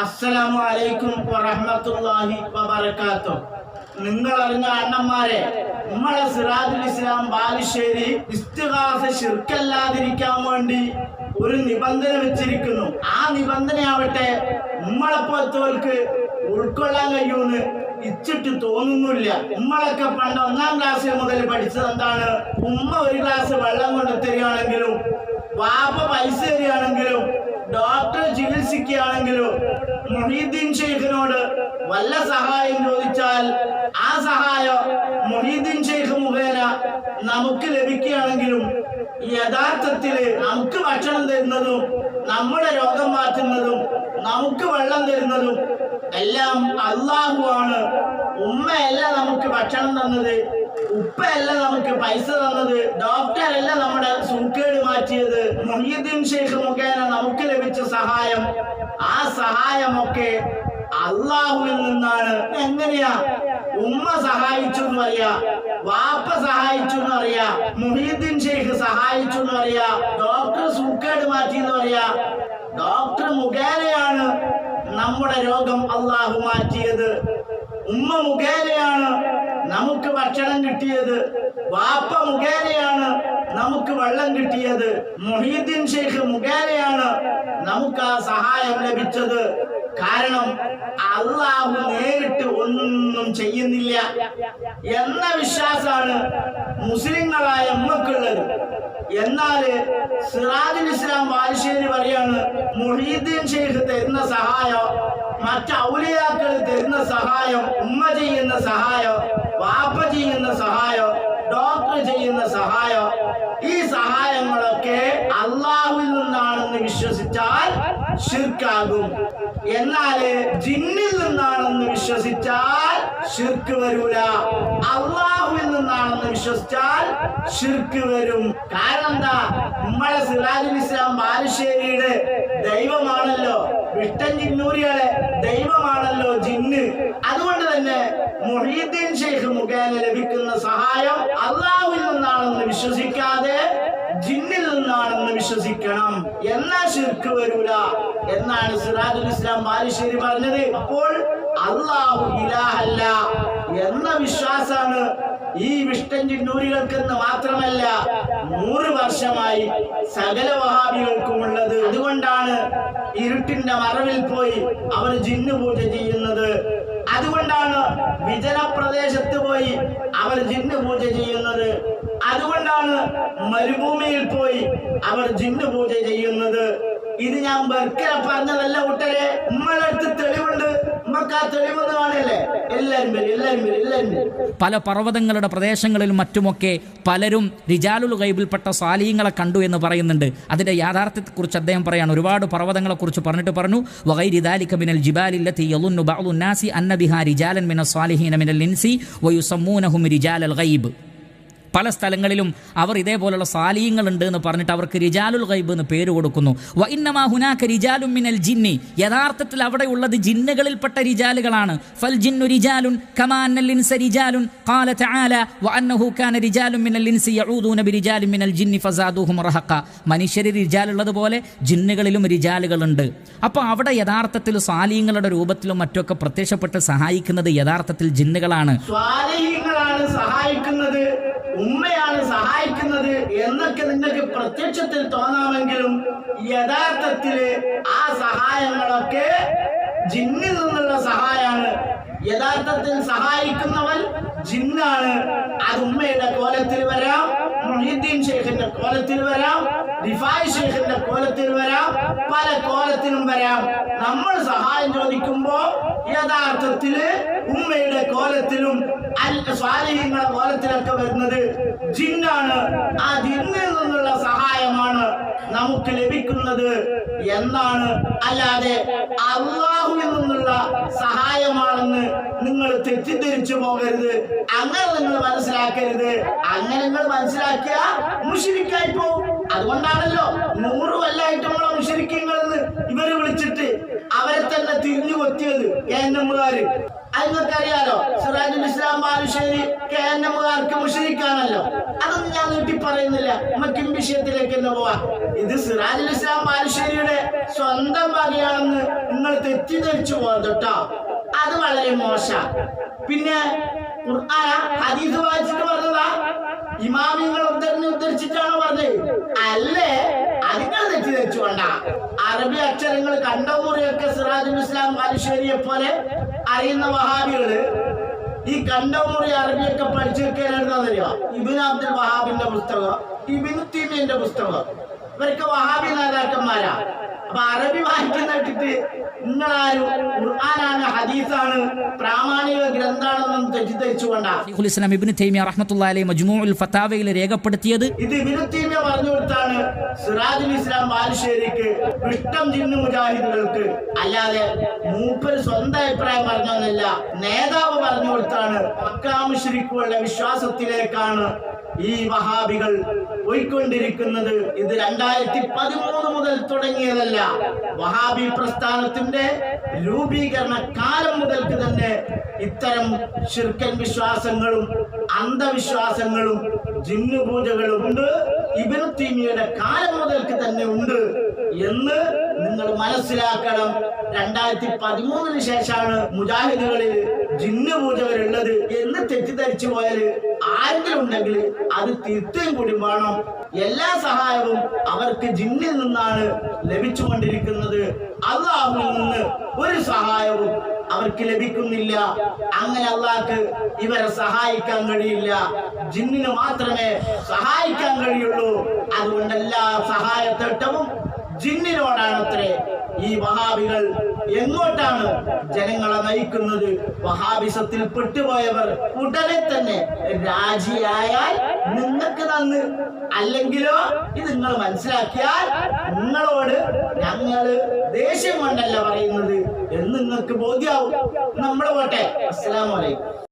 അസ്സലാമു അലൈക്കും വറഹ്മത്തുള്ളാഹി വബറകാതുഹു. നിങ്ങൾ അറിഞ്ഞ അണ്ണന്മാരെ, നമ്മളെ സിറാജുൽ ഇസ്ലാം ബാലുശ്ശേരി ഇസ്തിഗാസ ശിർക്കല്ലാതിരിക്കാൻ വേണ്ടി ഒരു നിബന്ധന വെച്ചിരിക്കുന്നു. ആ നിബന്ധനയാവട്ടെ നമ്മളെപ്പോലത്തോർക്ക് ഉൾക്കൊള്ളാൻ കഴിയുമെന്ന് ഇച്ചിട്ട് തോന്നുന്നില്ല. നമ്മളൊക്കെ പണ്ട് 1-ാം ക്ലാസ് മുതൽ പഠിച്ചത് എന്താണ്? ഉമ്മ ഒരു ഗ്ലാസ് വെള്ളം കൊണ്ട് തരികയാണെങ്കിലും, വാപ്പ പൈസ തരികയാണെങ്കിലും, ഡോക്ടർ ചികിത്സിക്കുകയാണെങ്കിലും, മുഹീദ്ദീൻ ഷെയ്ഖിനോട് വല്ല സഹായം ചോദിച്ചാൽ ആ സഹായം മുഹീദ്ദീൻ ഷെയ്ഖ് മുഖേന നമുക്ക് ലഭിക്കുകയാണെങ്കിലും യഥാർത്ഥത്തിൽ നമുക്ക് ഭക്ഷണം തരുന്നതും നമ്മുടെ രോഗം മാറ്റുന്നതും നമുക്ക് വെള്ളം തരുന്നതും എല്ലാം അല്ലാഹു ആണ്. ഉമ്മയല്ല നമുക്ക് ഭക്ഷണം തന്നത്, ഉപ്പയല്ല നമുക്ക് പൈസ തന്നത്, ഡോക്ടറല്ല നമ്മുടെ സൂക്കേട് മാറ്റിയത്. മുഹീദ്ദീൻ ഷെയ്ഖ് മുഖേന നമുക്ക് ലഭിച്ച സഹായം, ആ സഹായമൊക്കെ അല്ലാഹുവിൽ നിന്നാണ്. എങ്ങനെയാ? ഉമ്മ സഹായിച്ചു എന്ന് പറയാ, വാപ്പ സഹായിച്ചു എന്ന് പറയാ, മുഹീദ്ദീൻ ഷെയ്ഖ് സഹായിച്ചു എന്ന് പറയാ, ഡോക്ടർ സൂക്കേട് മാറ്റി എന്ന് പറയാ. ഡോക്ടർ മുഖേനയാണ് നമ്മുടെ രോഗം അല്ലാഹു മാറ്റിയത്. ഉമ്മ മുഖേനയാണ് നമുക്ക് ഭക്ഷണം കിട്ടിയത്, വാപ്പ മുഖേനയാണ് നമുക്ക് വെള്ളം കിട്ടിയത്, മുഹീദ്ദീൻ ഷെയ്ഖ് മുഖേനയാണ് നമുക്ക് ആ സഹായം ലഭിച്ചത്. കാരണം അല്ലാഹു നേരിട്ട് ഒന്നും ചെയ്യുന്നില്ല എന്ന വിശ്വാസമാണ് മുസ്ലിങ്ങളായ ഉമ്മക്കുള്ളത്. എന്നാല് സിറാജുൽ ഇസ്ലാം ബാലുശ്ശേരി പറയാണ്, മുഹീദ്ദീൻ ഷെയ്ഖ് തരുന്ന സഹായം, മറ്റ് ഔലിയാക്കൾ തരുന്ന സഹായം, ഉമ്മ ചെയ്യുന്ന സഹായം, വാപ്പ ചെയ്യുന്ന സഹായം, ഡോക്ടർ ചെയ്യുന്ന സഹായം, ഈ സഹായങ്ങളൊക്കെ അല്ലാഹുവിൽ നിന്നാണെന്ന് വിശ്വസിച്ചാൽ ശിർക്കാകും. എന്നാല് ജിന്നിൽ നിന്നാണെന്ന് വിശ്വസിച്ചാൽ ശിർക്ക് വരൂല. അല്ലാഹുവിൽ നിന്നാണെന്ന് വിശ്വസിച്ചാൽ ശിർക്ക് വരും. കാരണം എന്താ? നമ്മളെ സിറാജുൽ ഇസ്ലാം ബാലുശ്ശേരിയുടെ ദൈവമാണല്ലോ വിട്ടൻ ജിന്നൂരികളെ ദൈവമാണല്ലോ ജിന്ന്. അതുകൊണ്ട് തന്നെ മുഹീദ്ദീൻ ഷെയ്ഖ് മുഖേന ലഭിക്കുന്ന സഹായം അല്ലാഹുവിൽ നിന്നാണെന്ന് വിശ്വസിക്കാതെ ജിന്നിൽ നിന്നാണെന്ന് വിശ്വസിക്കണം. എന്നാ ശിർക്ക് വരൂല എന്നാണ് സിറാജുൽ ഇസ്ലാം ബാലുശ്ശേരി പറഞ്ഞത്. അപ്പോൾ അല്ലാഹു ഇലാഹല്ല എന്ന വിശ്വാസാണ് ഈ വിഷ്ടൻ ജിന്നൂരികൾക്കെന്ന് മാത്രമല്ല 100 വർഷമായി സകല വഹാബികൾക്കുമുള്ളത്. അതുകൊണ്ടാണ് ഇരുട്ടിന്റെ മറവിൽ പോയി അവർ ജിന്ന് പൂജ ചെയ്യുന്നത്. അതുകൊണ്ടാണ് വിജനപ്രദേശത്ത് പോയി അവർ ജിന്ന് പൂജ ചെയ്യുന്നത്. അതുകൊണ്ടാണ് മരുഭൂമിയിൽ പോയി അവർ ജിന്ന് പൂജ ചെയ്യുന്നത്. ഇത് ഞാൻ ബർക്കല പറഞ്ഞതല്ല കൂട്ടരെ, നമ്മളടുത്ത് തെളിവുണ്ട്. നമുക്ക് ആ തെളിവെന്ന് കാണില്ലേ? എല്ലാവരും പല പർവ്വതങ്ങളുടെ പ്രദേശങ്ങളിലും മറ്റുമൊക്കെ പലരും റിജാലുൽ ഗൈബിൽപ്പെട്ട സാലിഹീങ്ങളെ കണ്ടു എന്ന് പറയുന്നുണ്ട്. അതിന്റെ യാഥാർത്ഥ്യത്തെക്കുറിച്ച് അദ്ദേഹം പറയാണ്. ഒരുപാട് പർവ്വതങ്ങളെക്കുറിച്ച് പറഞ്ഞു വഗൈരി ദാലിക മിനൽ ജിബാലി ലത്തി യളുന്നു ബഅ്ദു നാസി അന്ന ബിഹാ റിജാലൻ മിനസ് സാലിഹീന മിനൽ ഇൻസി വയുസമ്മൂനഹും റിജാലൽ ഗൈബ്. പല സ്ഥലങ്ങളിലും അവർ ഇതേപോലുള്ള സാലിഹ്യങ്ങളുണ്ട് എന്ന് പറഞ്ഞിട്ട് അവർക്ക് റിജാലുൽ ഗൈബ് എന്ന് പേര് കൊടുക്കുന്നു. വ ഇന്നമാ ഹുനാക റിജാലുൻ മിനൽ ജിന്നി, യഥാർത്ഥത്തിൽ അവിടെ ഉള്ളത് ജിന്നുകളിൽപ്പെട്ട റിജാലുകളാണ്. ഫൽ ജിന്നു റിജാലുൻ കമാ അന്നൽ ഇൻസ റിജാലുൻ ഖാല തആല വ അന്നഹു കാന റിജാലുൻ മിനൽ ഇൻസി യഊദൂന ബിരിജാലിൻ മിനൽ ജിന്നി ഫസാദൂഹും റഹഖ. മനുഷ്യരിൽ റിജാലുള്ളതുപോലെ ജിന്നുകളിലും റിജാലുകളുണ്ട്. അപ്പോൾ അവിടെ യഥാർത്ഥത്തിൽ സാലിഹ്യങ്ങളുടെ രൂപത്തിലും മറ്റൊക്കെ പ്രത്യക്ഷപ്പെട്ട് സഹായിക്കുന്നത് യഥാർത്ഥത്തിൽ ജിന്നുകളാണ്. സഹായിക്കുന്നത് ഉമ്മയാണ് സഹായിക്കുന്നത് എന്നൊക്കെ നിങ്ങൾക്ക് പ്രത്യക്ഷത്തിൽ തോന്നാമെങ്കിലും യഥാർത്ഥത്തില് ആ സഹായങ്ങളൊക്കെ ജിന്നിൽ നിന്നുള്ള സഹായമാണ്. യഥാർത്ഥത്തിൽ സഹായിക്കുന്നവൻ ജിന്നാണ്. അത് ഉമ്മയുടെ കോലത്തിൽ വരാം, മുഹീദ്ദീൻ ഷെയ്ഖിന്റെ കോലത്തിൽ വരാം, റിഫായി ഷെയ്ഖിന്റെ കോലത്തിൽ വരാം, പല കോലത്തിലും വരാം. നമ്മൾ സഹായം ചോദിക്കുമ്പോ യഥാർത്ഥത്തില് ഉമ്മയുടെ കോലത്തിലും സ്വാലിഹീങ്ങളുടെ കോലത്തിലൊക്കെ വരുന്നത് ജിന്നാണ്. ആ ജിന്നിൽ നിന്നുള്ള സഹായമാണ് നമുക്ക് ലഭിക്കുന്നത് എന്നാണ്. അല്ലാതെ അല്ലാഹുവിൽ നിന്നുള്ള സഹായമാണെന്ന് നിങ്ങൾ തെറ്റിദ്ധരിച്ചു പോകരുത്. അങ്ങനെ നിങ്ങൾ മനസ്സിലാക്കരുത്. അങ്ങനെ നിങ്ങൾ മനസ്സിലാക്കിയ മുശ്രിക്കായി പോകും. അതുകൊണ്ടാണല്ലോ 100 കൊല്ലമായിട്ട് നമ്മളെ മുശ്രിക്കീങ്ങളെന്ന് ഇവര് വിളിച്ചിട്ട് അവരെ തന്നെ തിരിഞ്ഞു കൊത്തിയത് KNM-കാര്. അതിനൊക്കെ അറിയാലോ, സിറാജുൽ ഇസ്ലാം ബാലുശ്ശേരി KNM-കാർക്ക് മുശ്രിക്കാണല്ലോ. അതൊന്നും ഞാൻ നീട്ടി പറയുന്നില്ല, നമുക്ക് ഈ വിഷയത്തിലേക്ക് തന്നെ പോവാം. ഇത് സിറാജുൽ ഇസ്ലാം ബാലുശ്ശേരിയുടെ സ്വന്തം വകയാണെന്ന് നിങ്ങൾ തെറ്റിദ്ധരിച്ചു പോയത് കേട്ടോ. അത് വളരെ മോശ. പിന്നെ ഹദീസ് വായിച്ചിട്ട് പറഞ്ഞതാ, ഇമാമിങ്ങൾ ഉദ്ധരിച്ചിട്ടാണോ പറഞ്ഞത്? അല്ലേ, അതിങ്ങൾ തെറ്റിദ്ധരിച്ചു വേണ്ട. അറബി അക്ഷരങ്ങൾ കണ്ടമുറിയൊക്കെ സിറാജുൽ ഇസ്ലാം ബാലുശ്ശേരിയെ പോലെ അറിയുന്ന വഹാബികള് ഈ കണ്ടമുറി അറബിയൊക്കെ പഠിച്ചു വെക്കാൻ എഴുതാന്നറിയോ? ഇബ്നു അബ്ദുൽ വഹാബിന്റെ പുസ്തകം, ഇബ്നു തൈമിയ്യയുടെ പുസ്തകം, ഇവരൊക്കെ വഹാബി നേതാക്കന്മാരാ. അപ്പൊ അറബി വായിക്കുന്നിട്ടിട്ട് നിങ്ങളാരും ഖുർആനാണ് ഹദീസാണ് പ്രാമാണിക ഗ്രന്ഥാണെന്നും തെറ്റിദ്ധരിച്ചുകൊണ്ടാ ശൈഖുൽ ഇസ്ലാം ഇബ്നു തൈമിയ്യ റഹ്മത്തുള്ളാഹി അലൈഹി മജ്മൂഉൽ ഫതാവയിൽ രേഖപ്പെടുത്തിയത്. ഇത് ഇബ്നു തൈമിയ്യ പറഞ്ഞു കൊടുത്താണ് സിറാജുൽ ഇസ്ലാം ബാലുശ്ശേരിക്ക് ഇഷ്ടം ജിന്നു മുജാഹിദുകൾക്ക്, അല്ലാതെ മൂപ്പര് സ്വന്തം അഭിപ്രായം പറഞ്ഞൊന്നല്ല. നേതാവ് പറഞ്ഞു കൊടുത്താണ്. മക്കാ മുശ്രിക്കുകളുടെ വിശ്വാസത്തിലേക്കാണ് ഈ വഹാബികൾ പോയിക്കൊണ്ടിരിക്കുന്നത്. ഇത് 2013 മുതൽ തുടങ്ങിയതല്ല. വഹാബി പ്രസ്ഥാനത്തിന്റെ രൂപീകരണ കാലം മുതൽക്ക് തന്നെ ഇത്തരം ശിർക്കൻ വിശ്വാസങ്ങളും അന്ധവിശ്വാസങ്ങളും ജിന്നുപൂജകളും ഉണ്ട്. ഇബ്നു തൈമിയ്യയുടെ കാലം മുതൽക്ക് തന്നെ ഉണ്ട് എന്ന് നിങ്ങൾ മനസ്സിലാക്കണം. 2013 ശേഷമാണ് മുജാഹിദുകളിൽ ജിന്നുപൂജകരുള്ളത് എന്ന് തെറ്റിദ്ധരിച്ചു പോയാൽ ആരെങ്കിലും ഉണ്ടെങ്കിൽ അത് തിരുത്തുകയും കൂടി വേണം. എല്ലാ സഹായവും അവർക്ക് ജിന്നിൽ നിന്നാണ് ലഭിച്ചുകൊണ്ടിരിക്കുന്നത്. അല്ലാഹുവിൽ നിന്ന് ഒരു സഹായവും അവർക്ക് ലഭിക്കുന്നില്ല. അങ്ങനെ അല്ലാഹുക്ക് ഇവരെ സഹായിക്കാൻ കഴിയില്ല, ജിന്നിന് മാത്രമേ സഹായിക്കാൻ കഴിയുള്ളൂ. അതുകൊണ്ട് എല്ലാ സഹായത്തേട്ടവും ജിന്നിനോടാണത്രേ. ഈ വഹാബികൾ എങ്ങോട്ടാണ് ജനങ്ങളെ നയിക്കുന്നത്? വഹാബിസത്തിൽ പെട്ടുപോയവർ ഉടനെ തന്നെ രാജിയായാൽ നിങ്ങൾക്ക് നന്ന്, അല്ലെങ്കിലോ ഇത് നിങ്ങൾ മനസ്സിലാക്കിയാൽ നിങ്ങളോട് ഞങ്ങള് ദേഷ്യം കൊണ്ടല്ല പറയുന്നത് എന്ന് നിങ്ങൾക്ക് ബോധ്യാവും. നമ്മൾ പോട്ടെ. അസ്സലാമു അലൈക്കും.